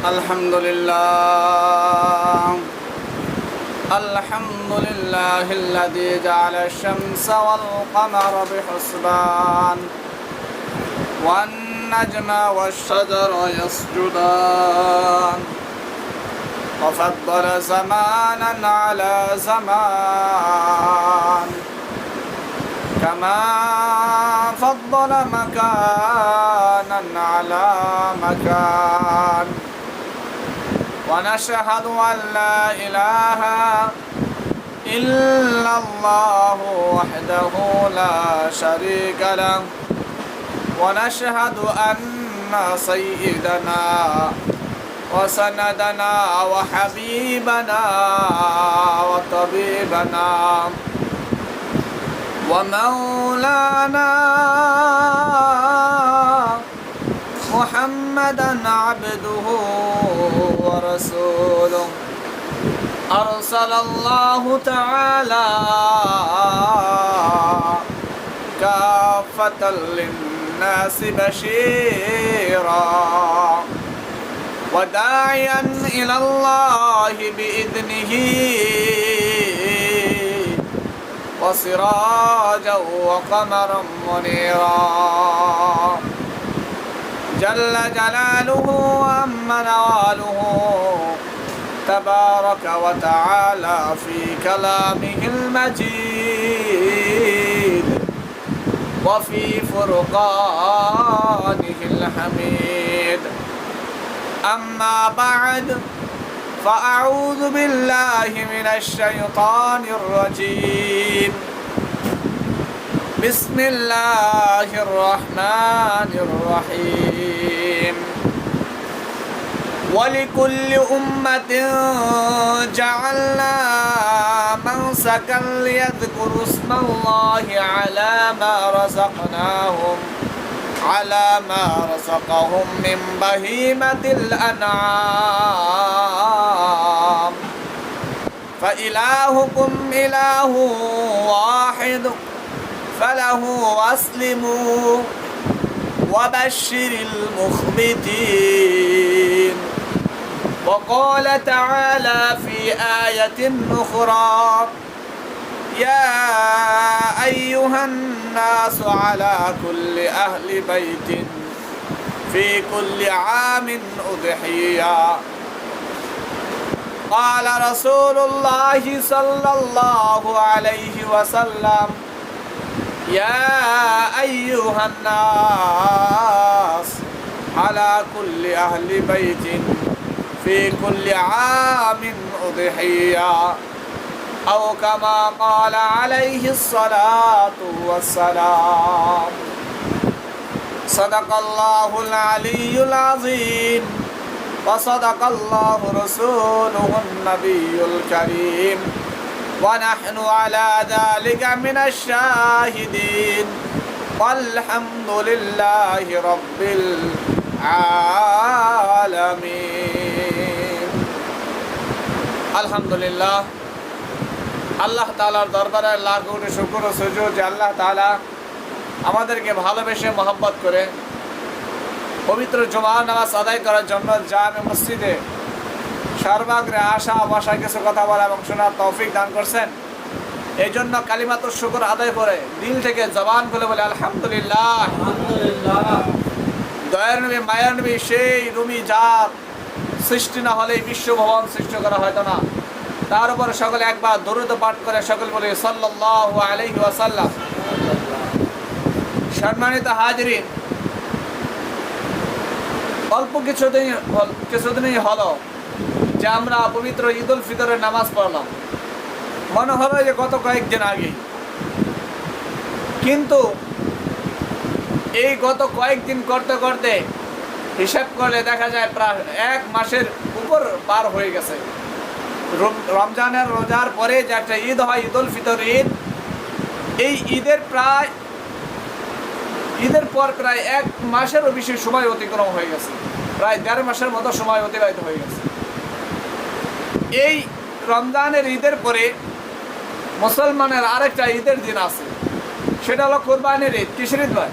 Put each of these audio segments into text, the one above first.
الحمد لله الذي جعل الشمس والقمر بحسبان والنجم والشجر يسجدان وفضل زمانا على زمان كما فضل مكانا على مكان ونشهد أن لا إله إلا الله وحده لا شريك له ونشهد أن سيدنا وسندنا وحبيبنا وطبيبنا ومولانا محمدا عبده ورسوله أرسل الله تعالى كافة للناس بشيرا وداعيا إلى الله بإذنه وسراجا وقمرا منيرا جل جلاله وأم نواله تبارك وتعالى في كلامه المجيد وفي فرقانه الحميد أما بعد فأعوذ بالله من الشيطان الرجيم بسم الله الرحمن الرحيم ولكل أمة جعلنا منسكا ليذكروا اسم الله على ما رزقهم من بهيمة الأنعام فإلهكم إله واحد فله أسلموا وبشر المخبتين وقال تعالى في آية أخرى يا أيها الناس على كل أهل بيت في كل عام أضحية قال رسول الله صلى الله عليه وسلم يا أيها الناس على كل أهل بيت في كل عام أضحية أو كما قال عليه الصلاة والسلام صدق الله العلي العظيم وصدق الله رسوله النبي الكريم ونحن على ذلك من الشاهدين والحمد لله رب العالمين الحمد لله আল্লাহ তাআলার দরবারে লাখ কোটি শুকর ও সুজুদ যে আল্লাহ তাআলা আমাদেরকে ভালোবেসে মহব্বত করে পবিত্র জুমার নামাজ আদায় করার জন্য জামে মসজিদে সর্বাগ্রে আসা বসা কিছু কথা বলা এবং শোনার তৌফিক দান করছেন। এই জন্য কালিমাতুর শুকর আদায় করে দিল থেকে জবান খুলে বলে আলহামদুলিল্লাহ। দয়ার নবী মায়ার নবী সেই রুমি জাত সৃষ্টি না হলে বিশ্বভবন সৃষ্টি করা হয়তো না। তার উপর সকলে একবার দরুদ পাঠ করে সকল বলে সাল্লাল্লাহু আলাইহি ওয়াসাল্লাম। সম্মানিত হাজিরিন, অল্প কিছুদিনই হলো যে আমরা পবিত্র ঈদ উল ফিতরের নামাজ পড়লাম। মনে হলো যে গত কয়েকদিন আগে, কিন্তু এই গত কয়েকদিন করতে করতে হিসাব করলে দেখা যায় প্রায় এক মাসের উপর পার হয়ে গেছে। রমজানের রোজার পরে যে একটা ঈদ হয় ঈদ উল ফিতর ঈদ, এই ঈদের পর প্রায় এক মাসেরও বেশি সময় অতিক্রম হয়ে গেছে, প্রায় 1.5 মাসের মতো সময় অতিবাহিত হয়ে গেছে। এই রমজানের ঈদের পরে মুসলমানের আরেকটা ঈদের দিন আছে, সেটা হলো কোরবানির ঈদ। কিসের ঈদ ভাই?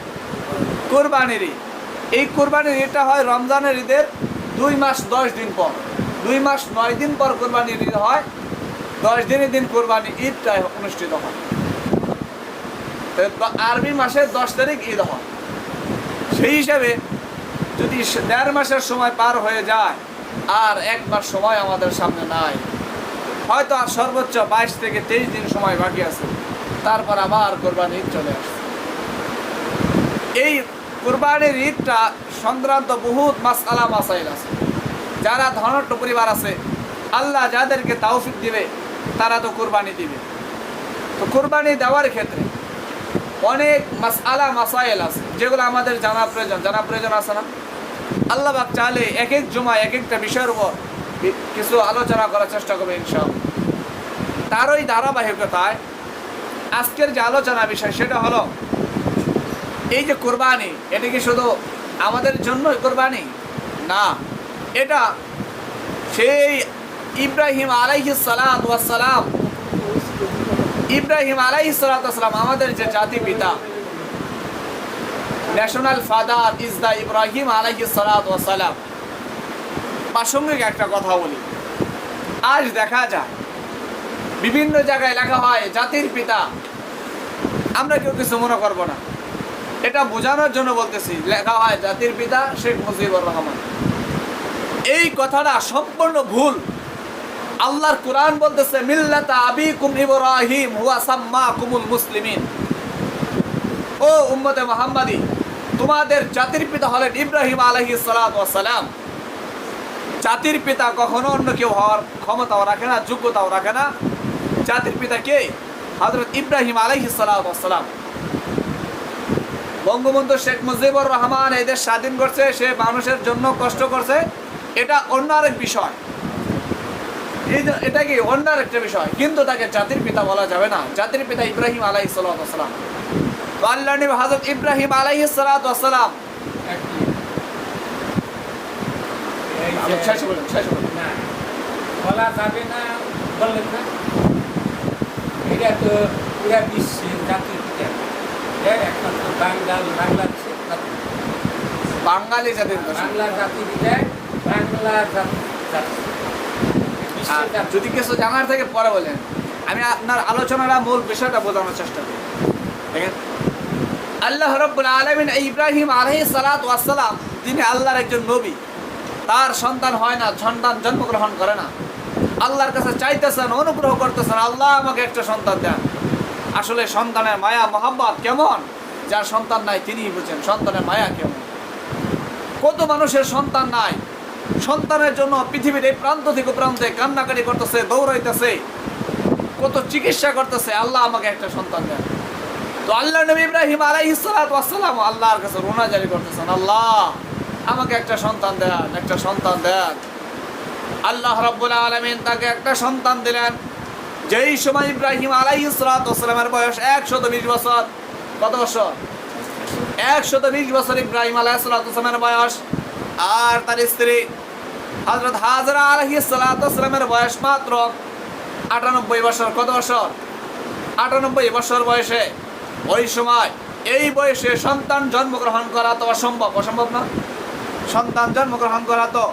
কোরবানির ঈদ। এই কোরবানির ঈদটা হয় রমজানের ঈদের 2 মাস 10 দিন পর, 2 মাস 9 দিন পর কোরবানির ঈদ হয়, 10 দিনের দিন কোরবানি ঈদটা অনুষ্ঠিত হয়। আরবি মাসের 10 তারিখ ঈদ হয়। সেই হিসাবে যদি 1.5 মাসের সময় পার হয়ে যায়, আর 1 মাস সময় আমাদের সামনে নাই, হয়তো আর সর্বোচ্চ 22 থেকে 23 দিন সময় বাকি আছে, তারপর আবার কোরবানি ঈদ চলে আসছে। এই কোরবানির ঈদটা সংক্রান্ত বহুত মাসআলা মাসাইল আছে। যারা ধনাঢ্য পরিবার আছে, আল্লাহ যাদেরকে তৌফিক দিবে তারা তো কোরবানি দিবে। তো কোরবানি দেওয়ার ক্ষেত্রে অনেক মাসআলা মাসাইল আছে যেগুলো আমাদের জানা প্রয়োজন আছে না? আল্লাহ পাক চাইলে এক এক জুমায় এক একটা বিষয়ের উপর কিছু আলোচনা করার চেষ্টা করবে ইনশাআল্লাহ। তার ওই ধারাবাহিকতায় আজকের যে আলোচনা বিষয় সেটা হলো এই যে কোরবানি, এটা কি শুধু আমাদের জন্য কোরবানি না, এটা সেই ইব্রাহিম আলাইহিস সালাতু ওয়াস সালাম, ইব্রাহিম আলাইহিস সালাতু ওয়াস সালাম আমাদের যে জাতি পিতা, national father is the Ibrahim আলাইহিস সালাতু ওয়াস সালাম। প্রাসঙ্গিক একটা কথা বলি, আজ দেখা যায় বিভিন্ন জায়গায় লেখা হয় জাতির পিতা, আমরা কেউ কিছু মনে করবো না, এটা বোঝানোর জন্য বলতেছি, লেখা হয় জাতির পিতা শেখ মুজিবুর রহমান। এই কথাটা সম্পূর্ণ ভুল। আল্লাহর কোরআন বলতেছে মিল্লাতা আবিকুম ইব্রাহিম হুয়া সাম্মাকুমুল মুসলিমিন। ও উম্মতে মুহাম্মাদি, তোমাদের জাতির পিতা হলেন ইব্রাহিম আলাইহিস সালাতু ওয়াস সালাম। জাতির পিতা কখনো অন্য কেউ হওয়ার ক্ষমতাও রাখে না, যোগ্যতাও রাখে না। জাতির পিতা কে? হযরত ইব্রাহিম আলাইহিস সালাতু ওয়াস সালাম। বঙ্গবন্ধু শেখ মুজিবুর রহমান এই দেশ স্বাধীন করছে, সে মানুষের জন্য কষ্ট করছে, এটা অন্য আরেক বিষয়, এটা কি অন্য আরেকটা বিষয়, কিন্তু তাকে জাতির পিতা বলা যাবে না। জাতির পিতা ইব্রাহিম আলাইহিস সালাতু ওয়াস সালাম। তো আল্লাহর নবী হযরত ইব্রাহিম আলাইহিস সালাতু ওয়াস সালাম, শেষ বলেন না বলা যাবে না, বললেন না, এটা তো পুরা বিশ্বের জাতির পিতা, একমাত্র বাংলাদেশের বাঙালি জাতির বাংলা জাতির পিতা, বাংলা জাতি। যদি কিছু জানার থেকে পরে বলেন, আমি আপনার আলোচনাটা মূল বিষয়টা বোঝানোর চেষ্টা করি। দেখেন, আল্লাহ রাব্বুল আলামিন ইব্রাহিম আলাইহিস সালাতু ওয়াস সালাম, তিনি আল্লাহর একজন নবী, তার সন্তান হয় না, সন্তান জন্মগ্রহণ করে না, আল্লাহর কাছে চাইতেছেন, অনুগ্রহ করতেছেন, আল্লাহ আমাকে একটা সন্তান দেন। আসলে সন্তানের মায়া মহব্বত কেমন, যার সন্তান নাই তিনিই বুঝেন সন্তানের মায়া কেমন। কত মানুষের সন্তান নাই, সন্তানের জন্য পৃথিবীর এই প্রান্ত থেকে প্রান্তে কান্নাকাটি করতেছে, দৌড়াইতেছে, কত চিকিৎসা করতেছে, আল্লাহ আমাকে একটা সন্তান দেন। তো আল্লাহ নবী ইব্রাহিম আলাইহিস সালাতু ওয়াস সালাম আল্লাহর কাছে রোনা জারি করতেছেন, আল্লাহ আমাকে একটা সন্তান দেন, একটা সন্তান দেন। আল্লাহ রাব্বুল আলামিন তাকে একটা সন্তান দিলেন। যেই সময় ইব্রাহিম আলাইহিস সালাতু ওয়াস সালামের বয়স 120 বছর। কত বছর? 120 বছর ইব্রাহিম আলাইহিস সালাতু ওয়াস সালামের বয়স। আর তার স্ত্রী হযরত হাজরা আলাইহিস সালাতু ওয়াস সালামের বয়স মাত্র 98 বছর। কত বছর? 98 বছর বয়সে। ওই সময় এই বয়সে সন্তান জন্মগ্রহণ করা তো অসম্ভব, অসম্ভব না? সন্তান জন্মগ্রহণ করা তো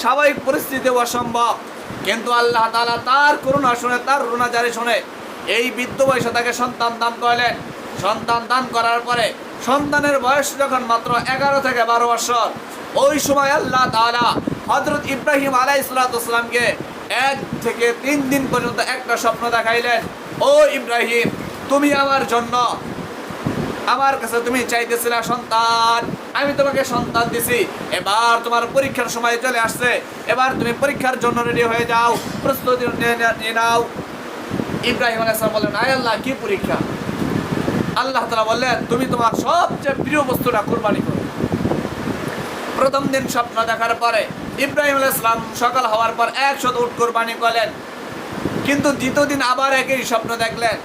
স্বাভাবিক পরিস্থিতি অসম্ভব, কিন্তু আল্লাহ তাআলা তার করুণা শুনে, তার রুনা জারি শুনে এই বৃদ্ধ বয়সে তাকে সন্তান দান করলেন। সন্তান দান করার পরে সন্তানের বয়স যখন মাত্র 11 থেকে 12 বছর, ওই সময় আল্লাহ তাআলা হযরত ইব্রাহিম আলাইহিস সালামকে 1 থেকে 3 দিন পর্যন্ত একটা স্বপ্ন দেখাইলেন। ও ইব্রাহিম, তুমি আমার জন্য, আমার কাছে তুমি চাইতেছিলে সন্তান, আমি তোমাকে সন্তান দিছি, এবার তোমার পরীক্ষার সময় চলে আসছে, এবার তুমি পরীক্ষার জন্য রেডি হয়ে যাও, প্রস্তুতি নিয়ে নাও। ইব্রাহিম আলাইহিস সালাম বললেন, আয় আল্লাহ, কি পরীক্ষা? আল্লাহ তাআলা বললেন, তুমি তোমার সবচেয়ে প্রিয় বস্তুটা কুরবানি করো। প্রথম দিন স্বপ্ন দেখার পরে ইব্রাহিম আলাইহিস সালাম সকাল হওয়ার পর 100 উট কুরবানি করলেন। কিন্তু দ্বিতীয় দিন আবার একই স্বপ্ন দেখলেন,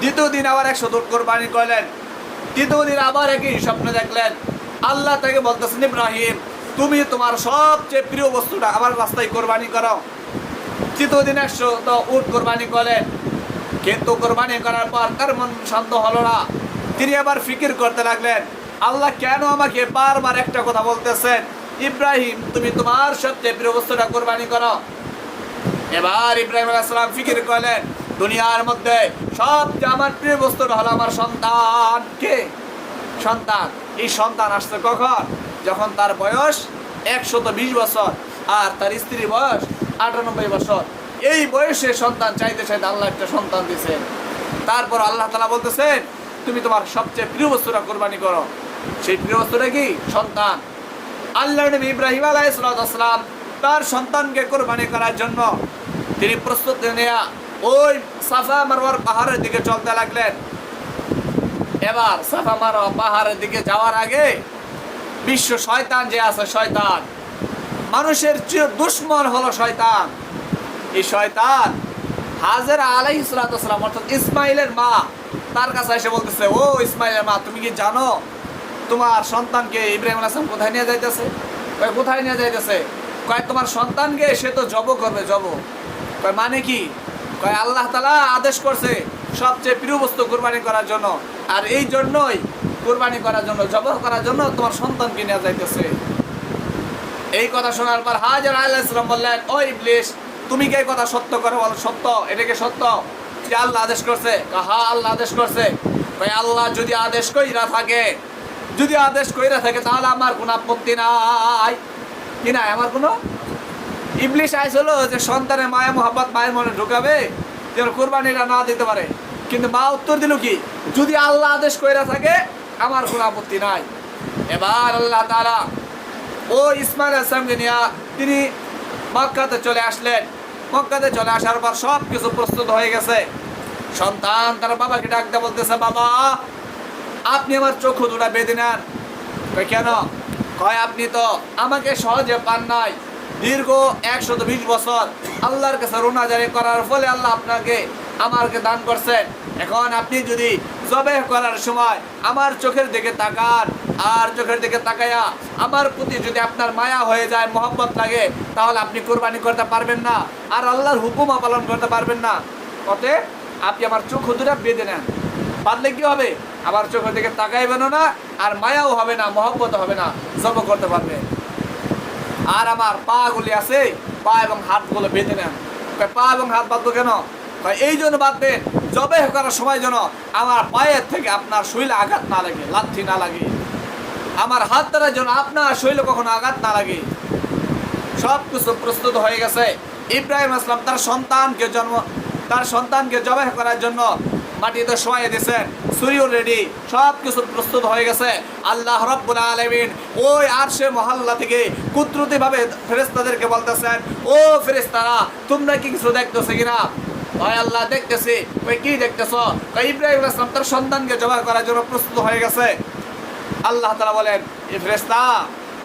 দ্বিতীয় দিন আবার 100 উট কুরবানি করলেন, তৃতীয় দিন আবার একই স্বপ্ন দেখলেন। আল্লাহ তাকে বলতেছেন, ইব্রাহিম, তুমি তোমার সবচেয়ে প্রিয় বস্তুটা আমার রাস্তায় কোরবানি করো। তৃতীয় দিন 100 উট কোরবানি করলেন, কিন্তু কোরবানি করার পর তার মন শান্ত হলো না। তিনি আবার ফিকির করতে লাগলেন, আল্লাহ কেন আমাকে বারবার একটা কথা বলতেছেন ইব্রাহিম তুমি তোমার সবচেয়ে প্রিয় বস্তুটা কোরবানি করো। এবার ইব্রাহিম আলাইহিস সালাম ফিকির করলেন, দুনিয়ার মধ্যে সবচেয়ে আমার প্রিয় বস্তুটা হলো আমার সন্তান। কে? সন্তান। এই সন্তান আসছে কখন? যখন তার বয়স 120 বছর আর তার স্ত্রীর বয়স 98 বছর। এই বয়সে সন্তান চাইতে চাইতে আল্লাহ একটা সন্তান দিয়েছেন। তারপর আল্লাহ তাআলা বলতেছেন তুমি তোমার সবচেয়ে প্রিয় বস্তুটা কোরবানি করো। সেই প্রিয় বস্তুটা কি? সন্তান। আল্লাহর নবী ইব্রাহিম আলাইহিস সালাম তার সন্তানকে কোরবানি করার জন্য তিনি প্রস্তুতি নেয়া ওই সাফা মারওয়ার পাহাড়ের দিকে চলতে লাগলেন। এবার সাফা মারওয়া পাহাড়ের দিকে যাওয়ার আগে বিশ্ব শয়তান যে আছে, শয়তান মানুষের চেয়ে দুশ্মন হলো শয়তান। এই শয়তান হাজেরা আলাইহিস সালাম অর্থাৎ ইসমাইলের মা তার কাছে এসে বলতেছে, ও ইসমাইলের মা, তুমি কি জানো তোমার সন্তানকে ইব্রাহিম আলাইহিস সালাম কোথায় নিয়ে যাইতেছে? কয় কোথায় নিয়ে যাইতেছে? কয় তোমার সন্তানকে সে তো জব করবে, জব। কয় মানে কি? কয় আল্লাহ তাআলা আদেশ করছে সবচেয়ে প্রিয় বস্তু কুরবানি করার জন্য, আর এই জন্যই কুরবানি করার জন্য, জবাহ করার জন্য তোমার সন্তানকে নিয়ে যাইতেছে। এই কথা শোনার পর হাজেরা আলাইহিস সালাম বললেন, ও ইবলিস, তুমি কি এই কথা সত্য করে বলো? সত্য? এটা কি সত্য যে আল্লাহ আদেশ করছে? হ্যাঁ, আল্লাহ আদেশ করছে। ভাই আল্লাহ যদি আদেশ কইরা থাকে, যদি আদেশ কইরা থাকে তাহলে আমার কোনো আপত্তি নাই। কি নাই? আমার কোনো। ইবলিস আইছিল যে সন্তানের মায়া মোহাব্বত মায়ের মনে ঢুকাবে যেন কোরবানিটা না দিতে পারে, কিন্তু মা উত্তর দিল কি, যদি আল্লাহ আদেশ কইরা থাকে আমার কোনো আপত্তি নাই। এবার আল্লাহ তাআলা ও ইসমাইল আলাইহিস সালামকে নিয়ে তিনি মক্কাতে চলে আসলেন। মক্কাতে চলে আসার পর সব কিছু প্রস্তুত হয়ে গেছে। সন্তান তার বাবাকে ডাকতে বলতেছে, বাবা আপনি আমার চক্ষু দুটা বেঁধে নেন। কয় কেন? কয় আপনি তো আমাকে সহজে পান নাই, দীর্ঘ 120 বছর আল্লাহর কাছে রোনাজারি করার ফলে আল্লাহ আপনাকে আমাকে দান করছেন। এখন আপনি যদি জবেহ করার সময় আমার চোখের দিকে তাকান, আর চোখের দিকে তাকাইয়া আমার প্রতি যদি আপনার মায়া হয়ে যায়, মহব্বত লাগে, তাহলে আপনি কোরবানি করতে পারবেন না, আর আল্লাহর হুকুম পালন করতে পারবেন না। অতএব আপনি আমার চোখ দুটা বেঁধে নেন। বাঁধলে কি হবে? আমার চোখের দিকে তাকাইবেন না, আর মায়াও হবে না, মহব্বত হবে না, জব করতে পারবেন। আর আমার পা গুলি আছে, পা এবং হাতগুলো বেঁধে নেন। পা এবং হাত বাঁধবো কেন? এই জন্য বাঁধবেন জবেহ করার সময় যেন আমার পায়ের থেকে আপনার শরীরে আঘাত না লাগে, লাথি না লাগে, আমার হাত দ্বারা যেন আপনার শরীরে কখনো আঘাত না লাগে। সব কিছু প্রস্তুত হয়ে গেছে। ইব্রাহিম আলাইহিস সালাম তার সন্তানকে জবেহ করার জন্য মাটিতে শোয়াই দিয়েছেন, ছুরিও রেডি, সব কিছু প্রস্তুত হয়ে গেছে। আল্লাহ রাব্বুল আলামিন ওই আরশে মহল্লা থেকে কুদরতিভাবে ফেরেশতাদেরকে বলতেছেন, ও ফেরেশতারা তোমরা কি কিছু দেখতেছো কিনা? ওই আল্লাহ দেখতেছি। ওই কি দেখতেছো? ইব্রাহিম আলাইহিস সালাম তার সন্তানকে জবাই করার জন্য প্রস্তুত হয়ে গেছে। আল্লাহ তাআলা বলেন, এই ফেরেশতা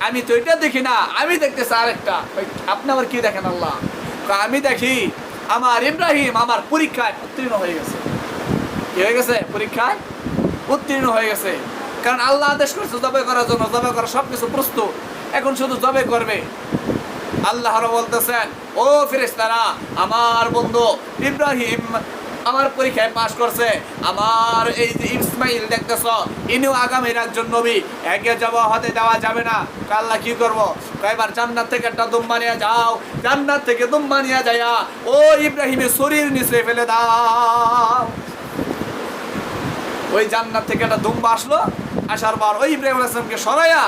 আমি তো এটা দেখি না, আমি দেখতেছি আরেকটা। আপনি আবার কি দেখেন? আল্লাহ আমি দেখি আমার ইব্রাহিম আমার পরীক্ষায় উত্তীর্ণ হয়ে গেছে। কি হয়ে গেছে? পরীক্ষায় উত্তীর্ণ হয়ে গেছে। কারণ আল্লাহ আদেশ করছে জবাই করার জন্য, জবাই করা সবকিছু প্রস্তুত, এখন শুধু জবাই করবে। আল্লাহ বলতেছেন, ও ফেরেশতারা আমার বন্ধু ইব্রাহিম আমার পরীক্ষায় পাশ করছে, আমার এই যে ইসমাইল দেখতেছ ইনিও আগামীর একজন নবী, একে যাব হতে দেওয়া যাবে না। আল্লাহ কি করবো? এবার জান্নাত থেকে একটা দুম্বা নিয়ে যাও, জান্নাত থেকে দুম্বা নিয়ে যাইয়া ও ইব্রাহিমের শরীর নিচে ফেলে দাও। ওই জান্নাত থেকে একটা দুম্বা আসলো, আসার পর ওই ইব্রাহিম আলাইহিস সালামকে সরাইয়া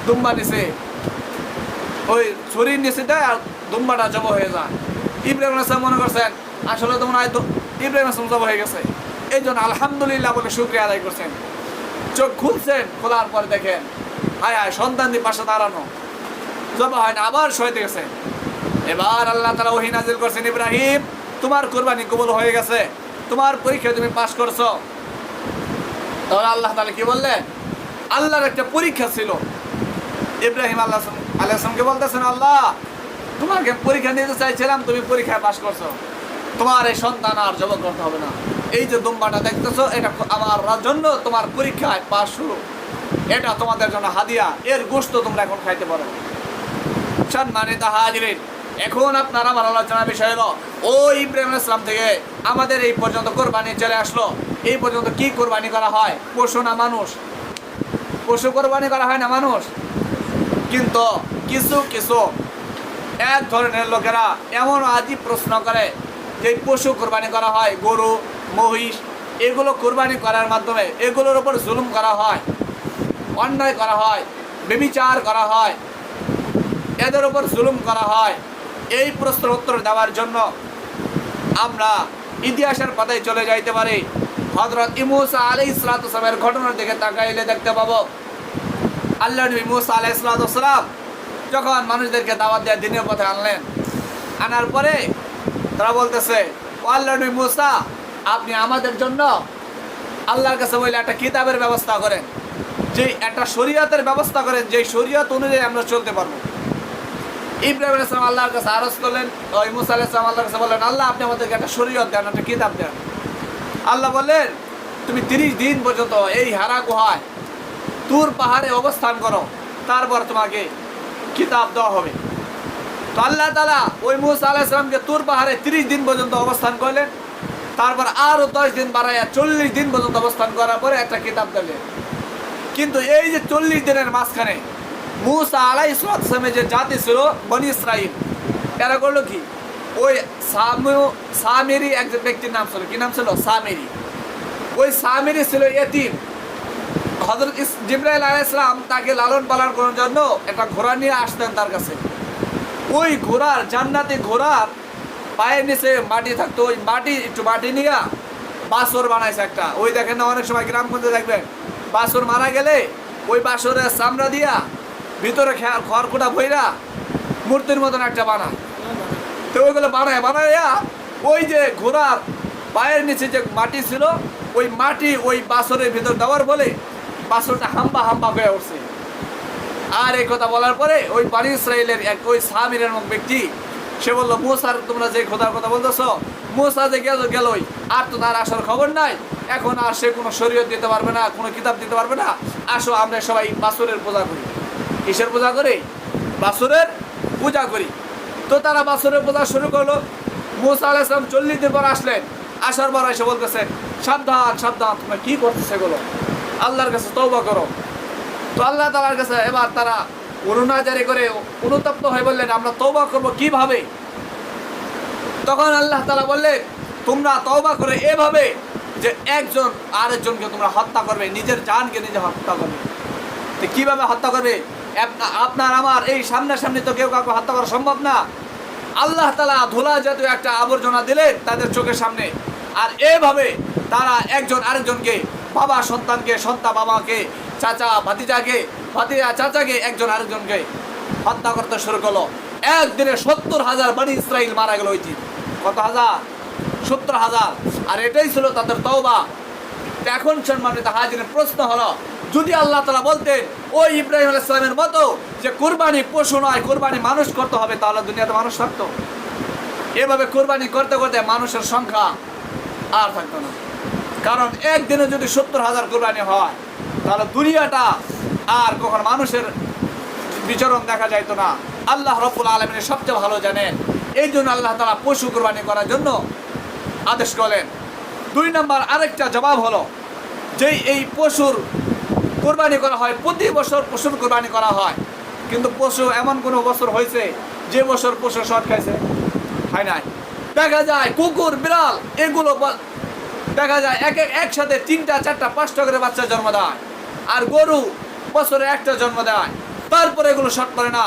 দুম্বা নিচে ওই শরীর নিচে দেয়, আর দুম্বাটা জব হয়ে যায়। ইব্রাহিম আলাইহিস সালাম মনে করছেন আসলে তো মনে হয় ইব্রাহিম আলাইহিস সালাম জব হয়ে গেছে, এই জন্য আলহামদুলিল্লাহ বলে শুকরিয়া আদায় করছেন। চোখ খুলছেন, খোলার পরে দেখেন হায় হায় সন্তান দিয়ে পাশে দাঁড়ানো, জব হয় না, আবার শোয়াইতে গেছেন। এবার আল্লাহ তাআলা ওহী নাযিল করছেন, ইব্রাহিম তোমার কুরবানি কবুল হয়ে গেছে, তোমার পরীক্ষায় তুমি পাশ করছো। তাহলে আল্লাহ তাআলা কি বললেন? আল্লাহর একটা পরীক্ষা ছিল। ইব্রাহিম আলাইহিস সালামকে বলতেছেন, আল্লাহ তোমাকে পরীক্ষা নিতে চাইছিলাম, তুমি পরীক্ষায় পাশ করছো, তোমার এই সন্তান আর জব করতে হবে না। এই যে দুম্বাটা দেখতেছো এটা আমার জন্য তোমার পরীক্ষায় পাশ শুরু, এটা তোমাদের জন্য হাদিয়া, এর গোশত তোমরা এখন খাইতে পারো। সম্মানিত হাজিরিন, এখন আপনার আমার আলোচনার বিষয় হলো ও ইব্রাহিম আলাইহিস সালাম থেকে আমাদের এই পর্যন্ত কোরবানি চলে আসলো। এই পর্যন্ত কি কোরবানি করা হয়? পশু না মানুষ? পশু কোরবানি করা হয় না মানুষ? কিন্তু কিছু কিছু এক ধরনের লোকেরা এমন আজই প্রশ্ন করে যে পশু কোরবানি করা হয়, গরু মহিষ, এগুলো কোরবানি করার মাধ্যমে এগুলোর উপর জুলুম করা হয়, অন্যায় করা হয়, ব্যভিচার করা হয়, এদের উপর জুলুম করা হয়। এই প্রশ্নের উত্তর দেওয়ার জন্য আমরা ইতিহাসের পাতায় চলে যাইতে পারি। হযরত মুসা আলাইহিস সালামের ঘটনার দিকে তাকাইলে দেখতে পাবো আল্লাহ নবী মুসা আলাইহিস সালাম যখন মানুষদেরকে দাওয়াত দিয়ে দ্বীনের পথে আনলেন, আনার পরে তারা বলতেছে, ও আল্লাহ নবী মুসা, আপনি আমাদের জন্য আল্লাহর কাছে বলে একটা কিতাবের ব্যবস্থা করেন, যে একটা শরীয়তের ব্যবস্থা করেন, যে শরীয়ত অনুযায়ী আমরা চলতে পারবো। ইব্রাহিম আলাইহিস সালাম আল্লাহর কাছে আরজ করলেন, ওই মুসা আলাইহিস সালাম আল্লাহর কাছে বললেন, আল্লাহ আপনি আমাদেরকে একটা শরীয়ত দেন, একটা কিতাব দেন। আল্লাহ বললেন, তুমি 30 দিন পর্যন্ত এই হারা গুহায় তুর পাহাড়ে অবস্থান করো, তারপর তোমাকে কিতাব দেওয়া হবে। তো আল্লাহ তাআলা ওই মুসা আলাইহিস সালামকে তুর পাহাড়ে 30 দিন পর্যন্ত অবস্থান করলেন, তারপর আরো 10 দিন বাড়াইয়া 40 দিন পর্যন্ত অবস্থান করার পরে একটা কিতাব দিলেন। কিন্তু এই যে 40 দিনের মাঝখানে মুসা আলাইহিস সালামের যে জাতি ছিল বনি ইসরাইল, এরা করলো কি, ওই সামিরি একজন ব্যক্তির নাম ছিল, কি নাম ছিল, সামিরি। ওই সামিরি ছিল এতিম। হযরত জিবরাইল আলাইহিস সালাম তাকে লালন পালন করার জন্য একটা ঘোড়া নিয়ে আসতেন তার কাছে। ওই ঘোড়ার, জান্নাতি ঘোড়ার পায়ের নিচে মাটি থাকতো, ওই মাটি নিয়ে বাছর বানাইছে একটা। ওই দেখেন না অনেক সময় গ্রামগঞ্জে দেখবেন বাছর মারা গেলে ওই বাছরের চামড়া দিয়া ভিতরে খড়কুটা ভইরা মূর্তির মতন একটা বানায়। তো ওইগুলো বানাইয়া ওই যে ঘোড়ার পায়ের নিচে যে মাটি ছিল, ওই মাটি ওই বাছরের ভিতর দেওয়ার বলে বাছরটা হাম্বা হাম্বা হয়ে উঠছে। আর এই কথা বলার পরে ওই বনি ইসরাইলের ওই সামিরের ব্যক্তি সে বললো, মুসার তোমরা যে খোদার কথা বলতেছো, মুসা যে গেলই, আর তো তার আসার খবর নাই, এখন আর সে কোনো শরীয়ত দিতে পারবে না, কোনো কিতাব দিতে পারবে না, আসো আমরা সবাই বাছরের পূজা করি। কিসের পূজা করি? বাছরের পূজা করি। তো তারা বাছরের পূজা শুরু করলো। মুসা আলাইহিস সালাম 40 দিন পর আসলেন, আসার পর এসে বলতেছে, সাবধান সাবধান, তোমরা কি করতেছে এগুলো, আল্লাহর কাছে তওবা করো। তো আল্লাহ তাআলার কাছে এবার তারা অনুনয় করে অনুতপ্ত হয়ে বললেন, আমরা তওবা করব কিভাবে? তখন আল্লাহ তাআলা বললেন, তোমরা তওবা করে এভাবে যে একজন আরেকজনকে তোমরা হত্যা করবে, নিজের জানকে নিজে হত্যা করবে। তো কিভাবে হত্যা করবে? আপনার আমার এই সামনাসামনি তো কেউ কাউকে হত্যা করা সম্ভব না। আল্লাহ তাআলা ধুলা জাতীয় একটা আবর্জনা দিলেন তাদের চোখের সামনে, আর এভাবে তারা একজন আরেকজনকে, বাবা সন্তানকে, সন্তান বাবাকে, চাচা ভাতিজাকে, ভাতিজা চাচাকে, একজন আরেকজনকে হত্যা করতে শুরু করলো। একদিনে 70,000 বনি ইসরাইল মারা গেল। ওই দিন কত হাজার? 70,000। আর এটাই ছিল তাদের তওবা। এখন সম্মানিত হাজিরের প্রশ্ন হলো, যদি আল্লাহ তাআলা বলতেন ওই ইব্রাহিম আলাইহিস সালামের মতো যে কুরবানি পশু নয়, কুরবানি মানুষ করতে হবে, তাহলে দুনিয়াতে মানুষ থাকতো? এভাবে কুরবানি করতে করতে মানুষের সংখ্যা আর থাকতো না। কারণ একদিনে যদি 70,000 কুরবানি হয়, তাহলে দুনিয়াটা আর কখন মানুষের বিচরণ দেখা যাইতো না। আল্লাহ রাব্বুল আলামিন সবচেয়ে ভালো জানেন। এই জন্য আল্লাহ তাআলা পশু কুরবানি করার জন্য আদেশ করলেন। 2 নম্বর আরেকটা জবাব হলো, যে এই পশুর কোরবানি করা হয়, প্রতি বছর পশুর কোরবানি করা হয়, কিন্তু পশু এমন কোনো বছর হয়েছে যে বছর পশু শর্ট খাইছে? হয় নাই। দেখা যায় কুকুর, বিড়াল, এগুলো দেখা যায় একসাথে 3টা 4টা 5টা করে বাচ্চা জন্ম দেয়, আর গরু বছরে একটা জন্ম দেয়, তারপরে এগুলো শর্ট করে না।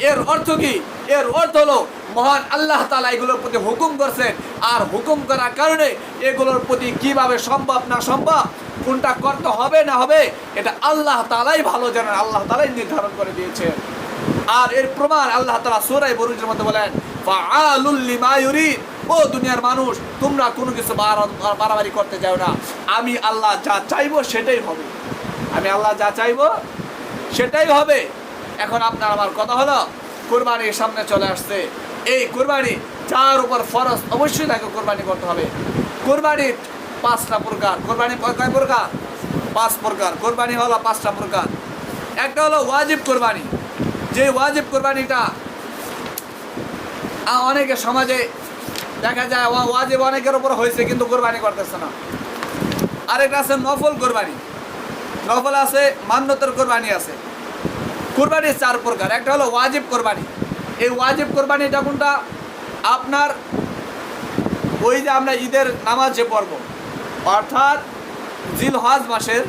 এর অর্থ কি? এর অর্থ হলো মহান আল্লাহ তাআলা এগুলোর প্রতি হুকুম করছেন, আর হুকুম করার কারণে এগুলোর প্রতি কিভাবে সম্ভব না সম্ভব, কোনটা করতে হবে না হবে, এটা আল্লাহ তাআলাই ভালো জানেন, আল্লাহ তাআলাই নির্ধারণ করে দিয়েছেন। আর এর প্রমাণ আল্লাহ তাআলা সূরা বুরুজের মধ্যে বলেন, ফাআলুল লিমা ইউরিদ, ও দুনিয়ার মানুষ, তোমরা কোনো কিছু বাড়াবাড়ি করতে যাও না, আমি আল্লাহ যা চাইবো সেটাই হবে, আমি আল্লাহ যা চাইবো সেটাই হবে। এখন আপনার আমার কথা হলো, কুরবানির সামনে চলে আসছে। এই কুরবানি যার উপর ফরজ, অবশ্যই তাকে কুরবানি করতে হবে। কুরবানি 5টা প্রকার। কুরবানি কয় প্রকার? 5 প্রকার। কুরবানি হলো 5টা প্রকার। একটা হলো ওয়াজিব কুরবানি, যে ওয়াজিব কুরবানিটা অনেকে সমাজে দেখা যায় ওয়াজিব অনেকের উপর হয়েছে কিন্তু কুরবানি করতেছে না। আরেকটা আছে নফল কুরবানি। নফল আছে, মান্যতের কুরবানি আছে। কোরবানি 4 প্রকার। একটা হলো ওয়াজিব কোরবানি। এই ওয়াজিব কোরবানিটা কোনটা? আপনার ওই যে আমরা ঈদের নামাজ যে পড়ব, অর্থাৎ জিলহজ মাসের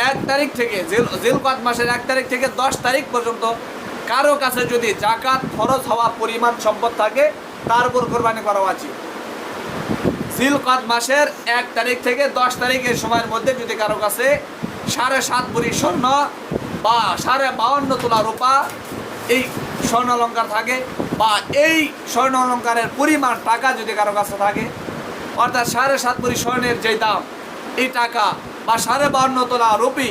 1 তারিখ থেকে জিলকদ মাসের 1 তারিখ থেকে 10 তারিখ পর্যন্ত কারো কাছে যদি জাকাত ফরজ হওয়া পরিমাণ সম্পদ থাকে তার উপর কোরবানি করা উচিত। জিলকদ মাসের 1 তারিখ থেকে 10 তারিখের সময়ের মধ্যে যদি কারো কাছে 7.5 ভরি স্বর্ণ বা 52.5 তোলা রূপা এই স্বর্ণ অলঙ্কার থাকে, বা এই স্বর্ণ অলঙ্কারের পরিমাণ টাকা যদি কারো কাছে থাকে, অর্থাৎ 7.5 ভরি স্বর্ণের যে দাম এই টাকা, বা 52.5 তোলা রুপি,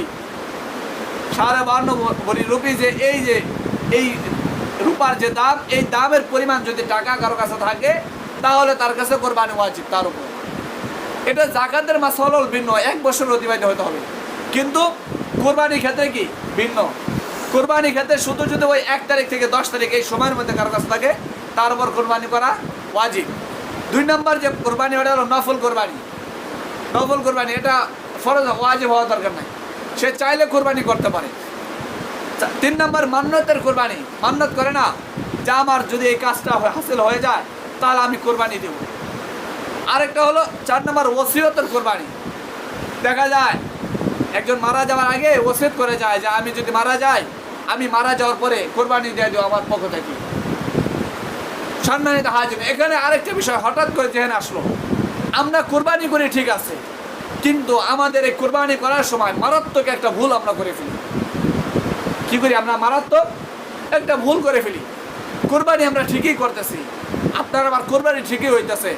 52.5 ভরি রুপি যে এই রূপার যে দাম, এই দামের পরিমাণ যদি টাকা কারো কাছে থাকে তাহলে তার কাছে কোরবানি ওয়াজিব তার উপর। এটা জাকাতের মাসআলা ভিন্ন, 1 বছর অতিবাহিত হতে হবে। কিন্তু কোরবানির ক্ষেত্রে কি ভিন্ন? কোরবানির ক্ষেত্রে শুধু যদি ওই 1 তারিখ থেকে 10 তারিখ এই সময়ের মধ্যে কারো কাছে থাকে তার উপর কোরবানি করা ওয়াজিব। 2 নম্বর যে কোরবানি, ওটা হলো নফল কোরবানি। নফল কোরবানি এটা ফরজ ওয়াজিব হওয়া দরকার নাই, সে চাইলে কোরবানি করতে পারে। 3 নম্বর মান্নতের কোরবানি, মান্নত করে না যে আমার যদি এই কাজটা হাসিল হয়ে যায় তাহলে আমি কোরবানি দেব। আরেকটা হলো 4 নম্বর ওসিয়তের কোরবানি। দেখা যায় একজন মারা যাওয়ার আগে ওসিয়ত করে যায় যে আমি যদি মারা যাই, আমি মারা যাওয়ার পরে কোরবানি দিয়ে দেবো আমার পক্ষ থেকে। সম্মানিত হাজির, এখানে আরেকটা বিষয় হঠাৎ করে যেখানে আসলো, আমরা কোরবানি করি ঠিক আছে, কিন্তু আমাদের এই কোরবানি করার সময় মারাত্মক একটা ভুল আমরা করে ফেলি। কি করি আমরা? মারাত্মক একটা ভুল করে ফেলি। কোরবানি আমরা ঠিকই করতেছি, আপনার আমার কোরবানি ঠিকই হইতেছে,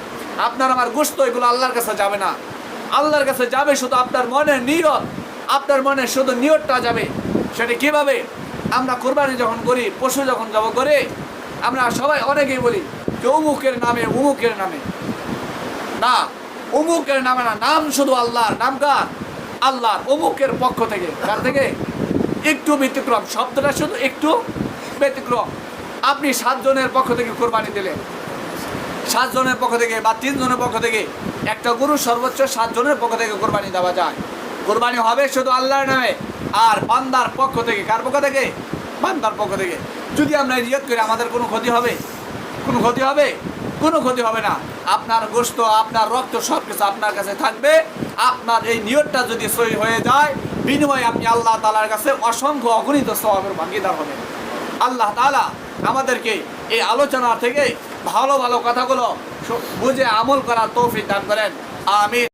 আপনার আমার গোশত এগুলো আল্লাহর কাছে যাবে না। আল্লাহর কাছে যাবে শুধু আপনার মনের নিয়ত, আপনার মনে শুধু নিয়তটা যাবে। সেটা কিভাবে? আমরা কোরবানি যখন করি, পশু যখন জব করে, আমরা সবাই অনেকেই বলি যে অমুকের নামে, অমুকের নামে। না, অমুকের নামে না, নাম শুধু আল্লাহর। নাম কার? আল্লাহর। অমুকের পক্ষ থেকে, কার থেকে? একটু ব্যতিক্রম, শব্দটা শুধু একটু ব্যতিক্রম। আপনি 7 জনের পক্ষ থেকে কোরবানি দিলেন, 7 জনের পক্ষ থেকে বা 3 জনের পক্ষ থেকে, একটা গরু সর্বোচ্চ 7 জনের পক্ষ থেকে কোরবানি দেওয়া যায়। কোরবানি হবে শুধু আল্লাহর নামে আর বান্দার পক্ষ থেকে। কার পক্ষ থেকে? বান্দার পক্ষ থেকে। যদি আমরা নিয়ত করি আমাদের কোনো ক্ষতি হবে? কোনো ক্ষতি হবে? কোনো ক্ষতি হবে না। আপনার গোশত, আপনার রক্ত সব কিছু আপনার কাছে থাকবে। আপনার এই নিয়তটা যদি সহি হয়ে যায়, বিনিময়ে আপনি আল্লাহ তাআলার কাছে অসংখ্য অগণিত সওয়াবের ভাগীদার হবেন। আল্লাহ তাআলা আমাদেরকে এই আলোচনা থেকে ভালো ভালো কথাগুলো বুঝে আমল করার তৌফিক দান করেন। আমিন।